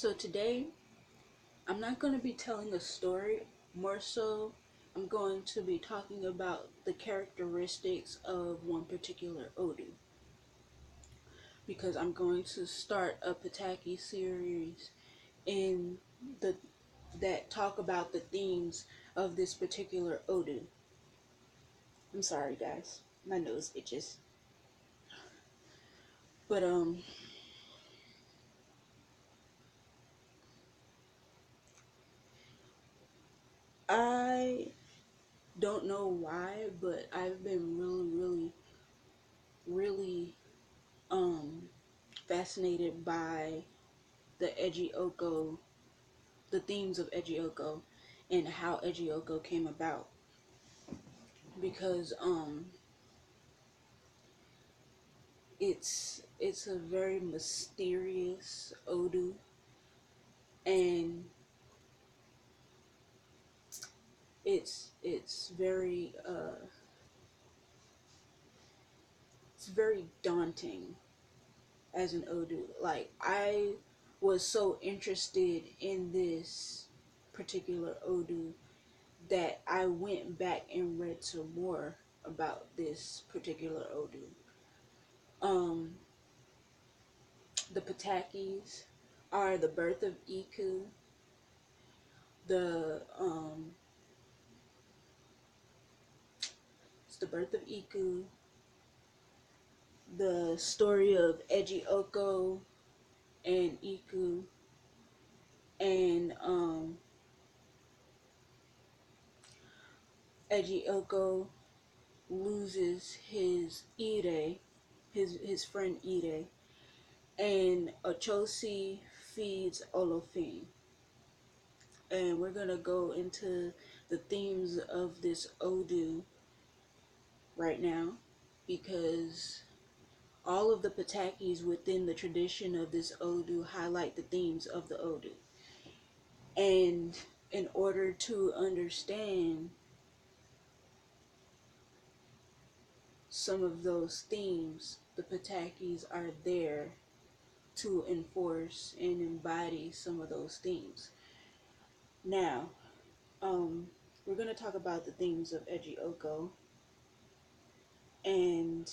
So today, I'm not going to be telling a story, more so, I'm going to be talking about the characteristics of one particular Odu. Because I'm going to start a Pataki series in the that talk about the themes of this particular Odu. I'm sorry guys, my nose itches. But I don't know why, but I've been really um fascinated by the Eji Oko, the themes of Eji Oko, and how Eji Oko came about. Because it's a very mysterious Odu, and it's very it's very daunting as an Odu. Like, I was so interested in this particular Odu that I went back and read some more about this particular Odu. Um, the Patakis are the birth of Iku, the it's the birth of Iku, the story of Eji Oko and Iku, and Eji Oko loses his Ire, his friend Ire, and Ochosi feeds Olofin. And we're gonna go into the themes of this Odu right now, because all of the Patakis within the tradition of this Odu highlight the themes of the Odu. And in order to understand some of those themes, the Patakis are there to enforce and embody some of those themes. Now, we're going to talk about the themes of Eji Oko, and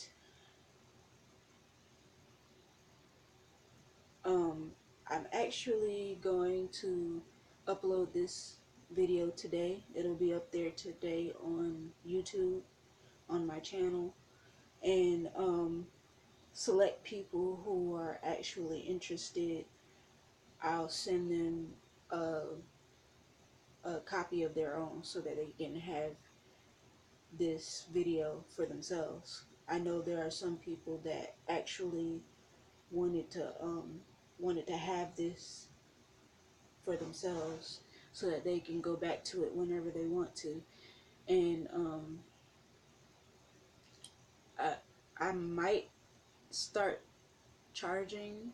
I'm actually going to upload this video today. It'll be up there today on YouTube, on my channel, and select people who are actually interested, I'll send them a copy of their own so that they can have this video for themselves. I know there are some people that actually wanted to have this for themselves so that they can go back to it whenever they want to. And I I might start charging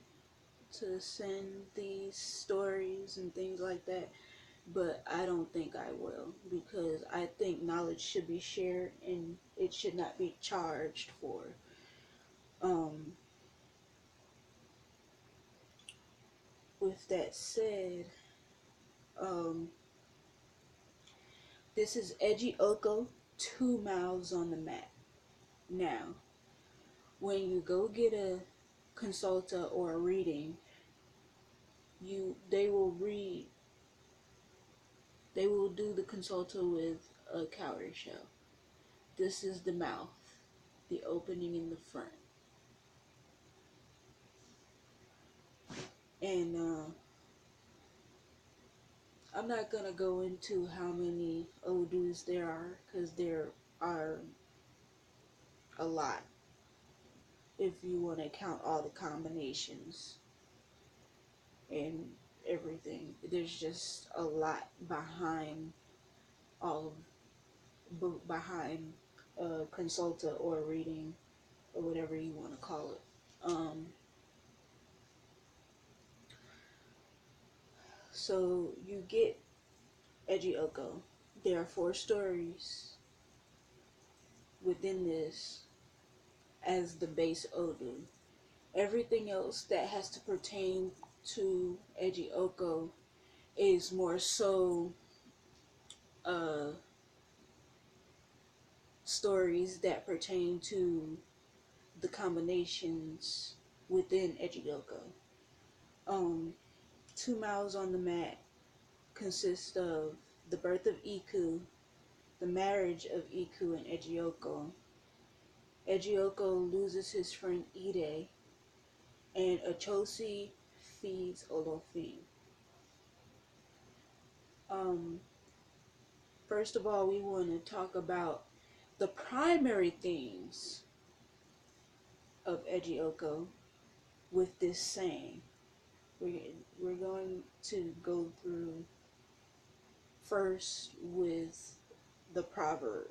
to send these stories and things like that, but I don't think I will, because I think knowledge should be shared and it should not be charged for. Um, with that said, um, this is Eji Oko, 2 mouths on the map. Now, when you go get a consulta or a reading, they will do the consulta with a cowrie shell. This is the mouth, the opening in the front. And I'm not gonna go into how many Odus there are, because there are a lot if you want to count all the combinations and everything. There's just a lot behind all behind a consulta or a reading or whatever you want to call it. So you get Eji Oko. There are 4 stories within this as the base Odu. Everything else that has to pertain to Eji Oko is more so uh, stories that pertain to the combinations within Eji Oko. 2 Miles on the Mat consists of the birth of Iku, the marriage of Iku and Eji Oko. Eji Oko loses his friend Ide, and Achosi feeds Olofin. Um, First of all, we want to talk about the primary themes of Eji Oko with this saying. We're going to go through first with the proverb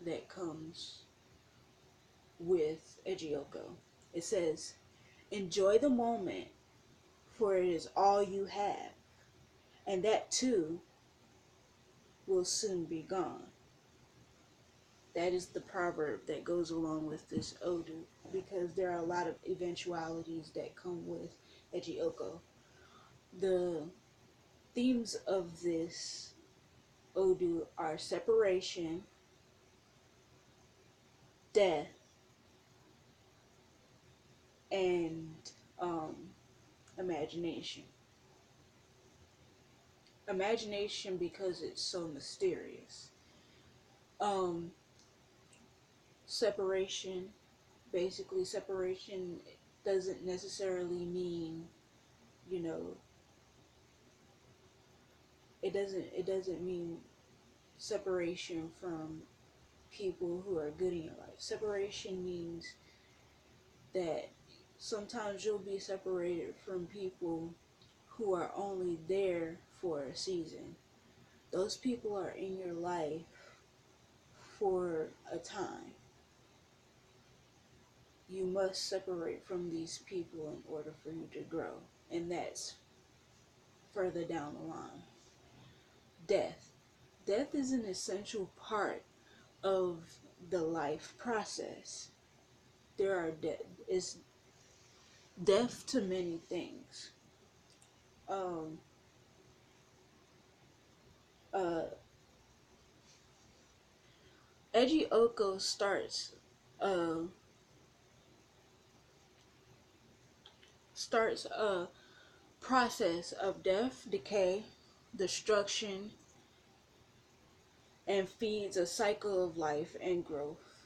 that comes with Eji Oko. It says, "Enjoy the moment, for it is all you have, and that too will soon be gone." That is the proverb that goes along with this Odu, because there are a lot of eventualities that come with Eji Oko. The themes of this Odu are separation, death, and imagination. Imagination because it's so mysterious. Um, Separation, basically, separation doesn't necessarily mean, you know, it doesn't mean separation from people who are good in your life. Separation means that sometimes you'll be separated from people who are only there for a season. Those people are in your life for a time. You must separate from these people in order for you to grow, and that's further down the line. Death. Death is an essential part of the life process. There are is death to many things. Um, uh, Eji Oko uh, starts a process of death, decay, destruction, and feeds a cycle of life and growth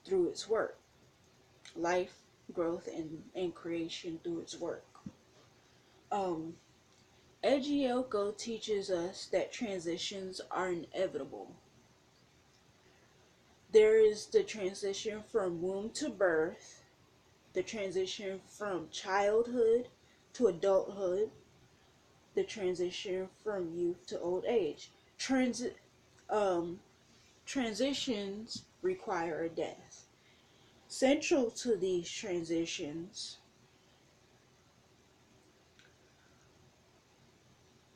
through its work. Life, growth, and creation through its work. Um, Eji Oko teaches us that transitions are inevitable. There is the transition from womb to birth, the transition from childhood to adulthood, the transition from youth to old age. Um, Transitions require a death. Central to these transitions,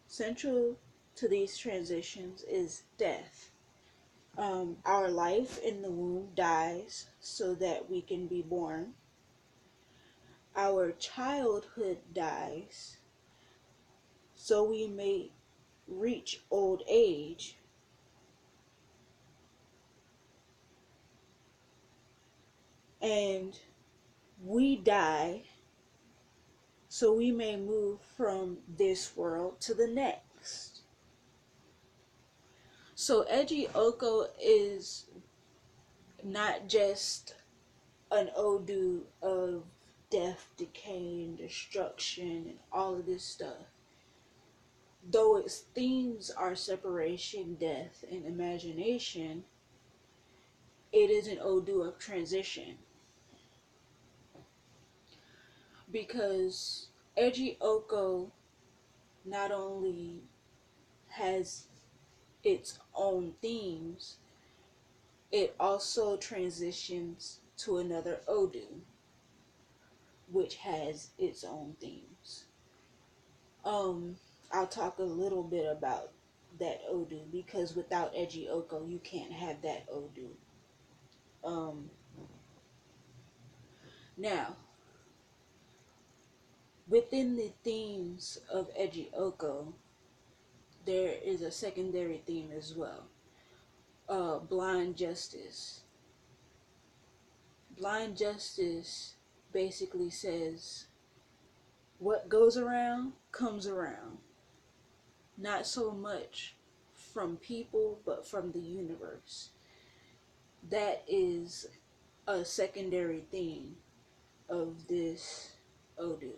central to these transitions is death. Our life in the womb dies so that we can be born. Our childhood dies so we may reach old age. And we die so we may move from this world to the next. So Eji Oko is not just an Odu of death, decay, and destruction, and all of this stuff. Though its themes are separation, death, and imagination, it is an Odu of transition. Because Eji Oko not only has its own themes, it also transitions to another Odu, which has its own themes. I'll talk a little bit about that Odu, because without Eji Oko, you can't have that Odu. Now, Within the themes of Eji Oko, there is a secondary theme as well. Blind justice. Blind justice basically says what goes around comes around. Not so much from people, but from the universe. That is a secondary theme of this Odu.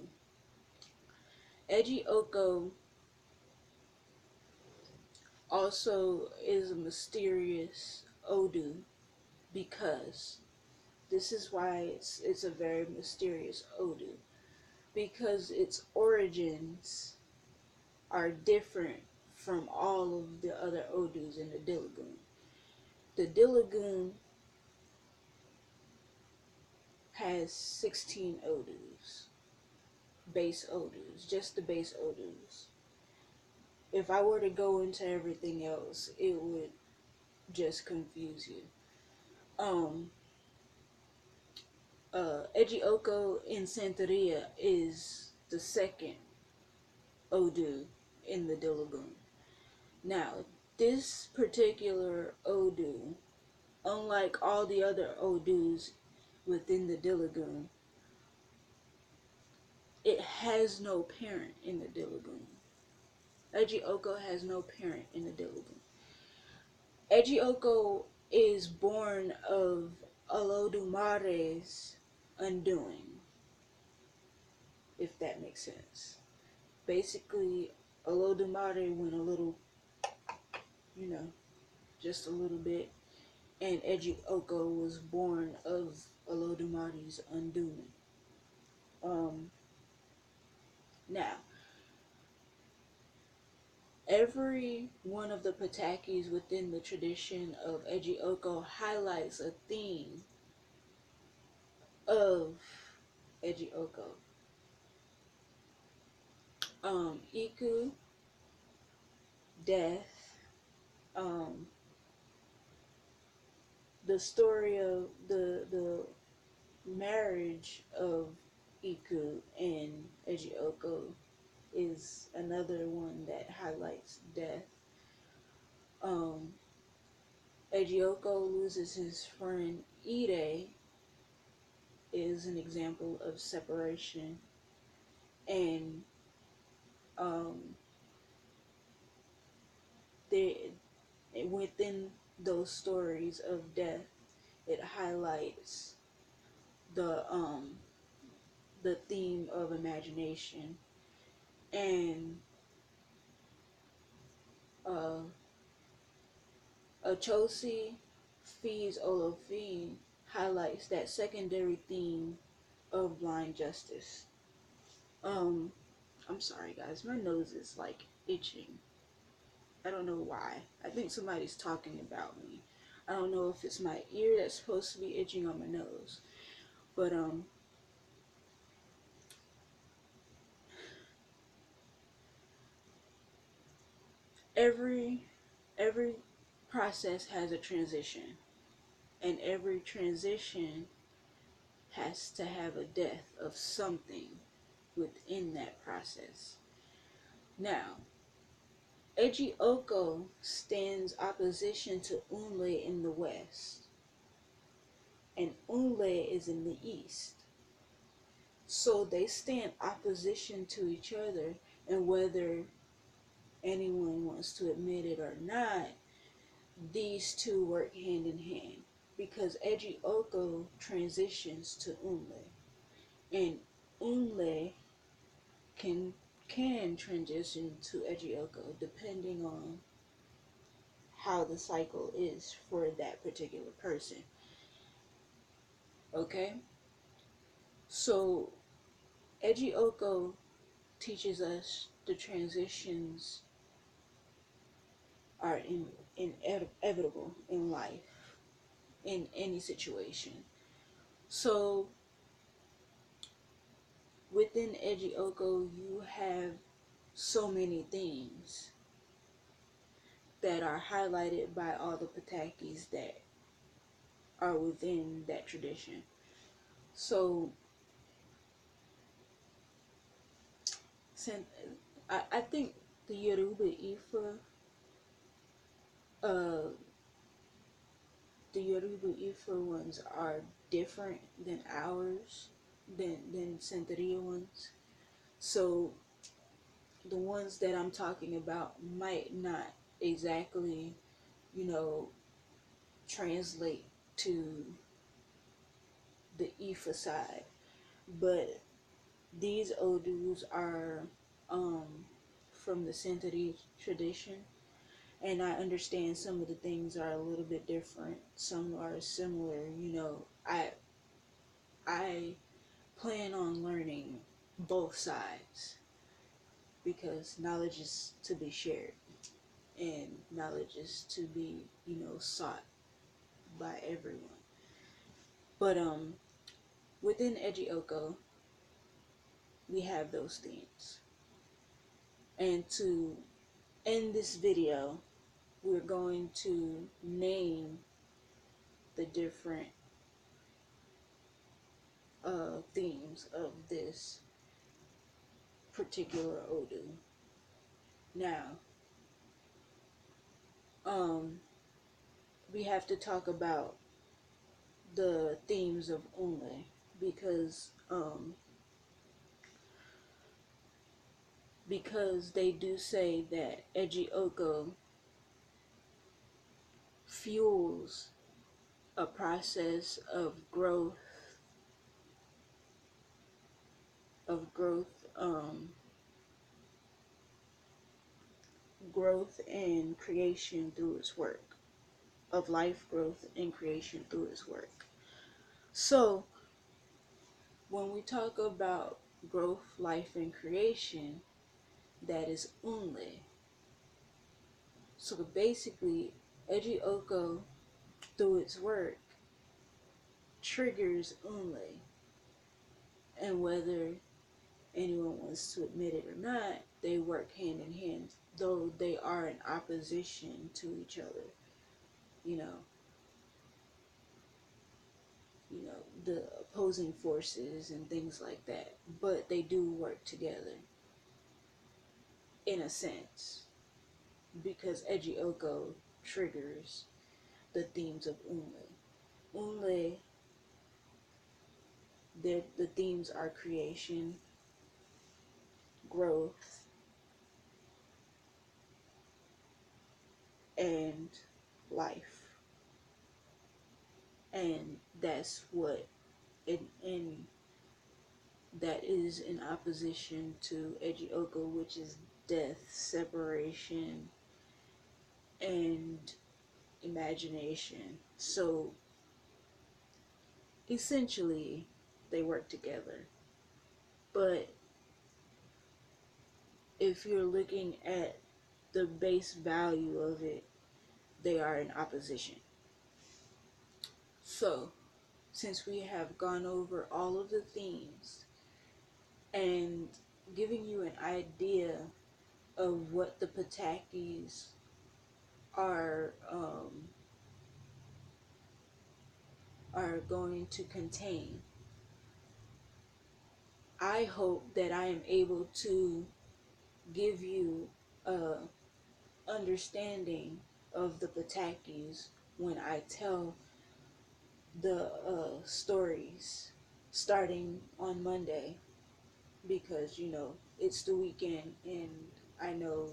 Eji Oko also is a mysterious Odu because this is why it's a very mysterious Odu, because its origins are different from all of the other Odus in the Dilagoon. The Dilagoon has 16 Odus, base Odus, just the base Odus. If I were to go into everything else, it would just confuse you. Eji Oko in Santeria is the second Odu in the Dilagoon. Now, this particular Odu, unlike all the other Odus within the Dilagoon, it has no parent in the Dilagoon. Eji Oko has no parent in the Dilagoon. Eji Oko is born of Olodumare's undoing, if that makes sense. Basically, Olodumare went a little, just a little bit, and Eji Oko was born of Olodumare's undoing. Now, every one of the patakis within the tradition of Eji Oko highlights a theme of Eji Oko. Iku, death, the story of the marriage of Iku and Eji Oko is another one that highlights death. Eji Oko loses his friend Ide is an example of separation, and they, within those stories of death, it highlights the theme of imagination, and Achosi feeds Olofin highlights that secondary theme of blind justice. I'm sorry guys, my nose is like itching. I don't know why. I think somebody's talking about me. I don't know if it's my ear that's supposed to be itching on my nose. But every process has a transition, and every transition has to have a death of something within that process. Now, Eji Oko stands opposition to Unle in the west, and Unle is in the east. So they stand opposition to each other, and whether anyone wants to admit it or not, these two work hand in hand, because Eji Oko transitions to Unle, and Unle can transition to Eji Oko depending on how the cycle is for that particular person. Okay? So Eji Oko teaches us the transitions are inevitable in life, in any situation. So within Eji Oko, you have so many things that are highlighted by all the patakis that are within that tradition. So Since I think the Yoruba Ifa, uh, the Yoruba Ifa ones are different than ours, than Santeria ones. So the ones that I'm talking about might not exactly, you know, translate to the Ifa side, but these Odus are from the Santeria tradition, and I understand some of the things are a little bit different. Some are similar. I plan on learning both sides because knowledge is to be shared and knowledge is to be, sought by everyone. But within Eji Oko, we have those themes. And to end this video, we're going to name the different themes of this particular Odu. Now, um, we have to talk about the themes of Unle because they do say that Eji Oko fuels a process of growth and creation through its work, of life growth and creation through its work. So when we talk about growth, life, and creation, that is Unle. So basically, Eji Oko, through its work, triggers Unle. And whether anyone wants to admit it or not, they work hand in hand, though they are in opposition to each other. You know, the opposing forces and things like that. But they do work together in a sense because Eji Oko triggers the themes of Unle. Unle, the themes are creation, growth, and life. And that's what and that is in opposition to Eji Oko, which is death, separation, and imagination. So essentially, they work together. But if you're looking at the base value of it, they are in opposition. So, since we have gone over all of the themes and giving you an idea of what the Patakis are are going to contain, I hope that I am able to give you a understanding of the Patakis when I tell the stories starting on Monday, because it's the weekend and I know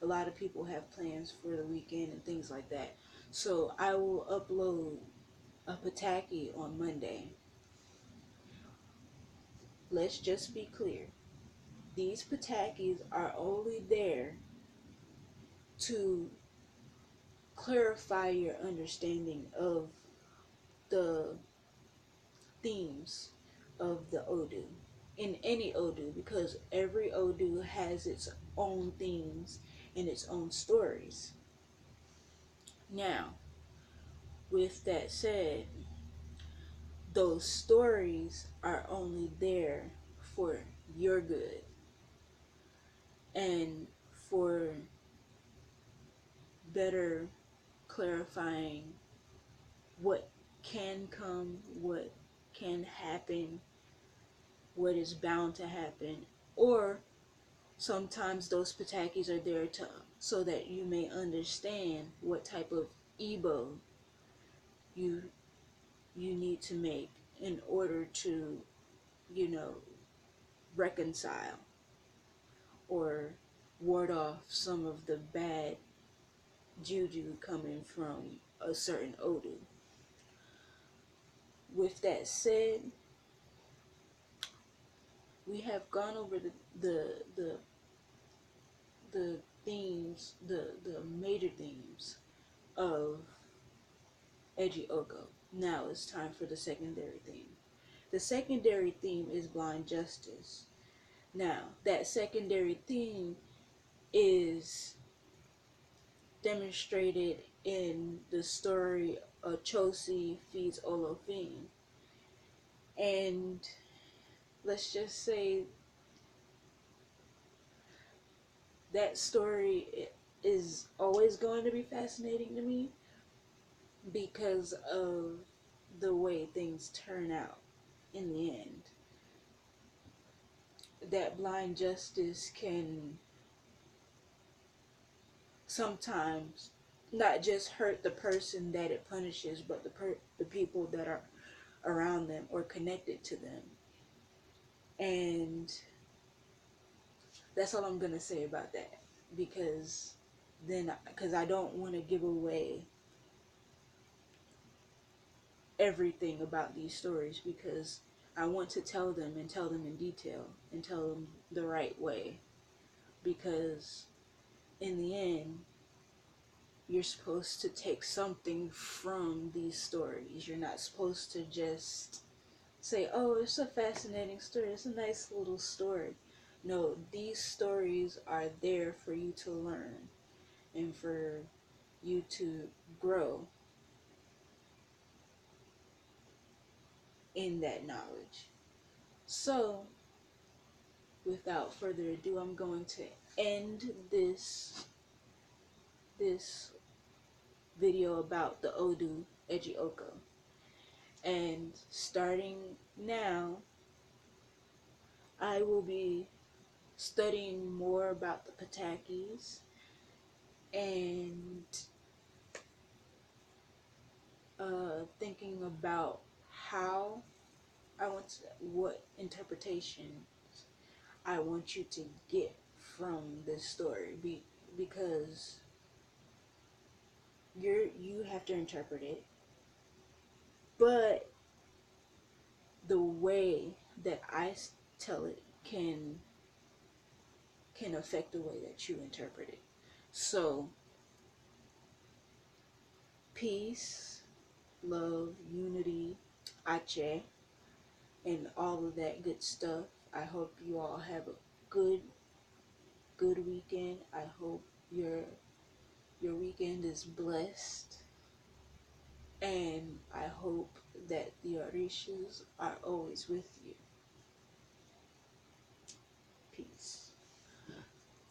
a lot of people have plans for the weekend and things like that. So I will upload a Pataki on Monday. Let's just be clear. These Patakis are only there to clarify your understanding of the themes of the Odu. In any Odu, because every Odu has its own themes and its own stories. Now, with that said, those stories are only there for your good and for better clarifying what can come, what can happen, what is bound to happen, Or sometimes those patakis are there to so that you may understand what type of Igbo you you need to make in order to, you know, reconcile or ward off some of the bad juju coming from a certain Odu. With that said, we have gone over the themes, the major themes of Eji Oko. Now it's time for the secondary theme. The secondary theme is blind justice. Now, that secondary theme is demonstrated in the story Chosi feeds Olofin. And let's just say that story is always going to be fascinating to me because of the way things turn out in the end. That blind justice can sometimes not just hurt the person that it punishes, but the people that are around them or connected to them. And that's all I'm gonna say about that, because I don't want to give away everything about these stories, because I want to tell them and tell them in detail and tell them the right way, because in the end you're supposed to take something from these stories. You're not supposed to just say, oh, it's a fascinating story, it's a nice little story. No, these stories are there for you to learn and for you to grow in that knowledge. So, without further ado, I'm going to end this video about the Odu Eji Oko. And starting now, I will be studying more about the Patakis and thinking about how what interpretation I want you to get from this story, because you have to interpret it, but the way that I tell it can affect the way that you interpret it. So, peace, love, unity, ache, and all of that good stuff. I hope you all have a good weekend. I hope your weekend is blessed, and I hope that the Orishas are always with you. Peace.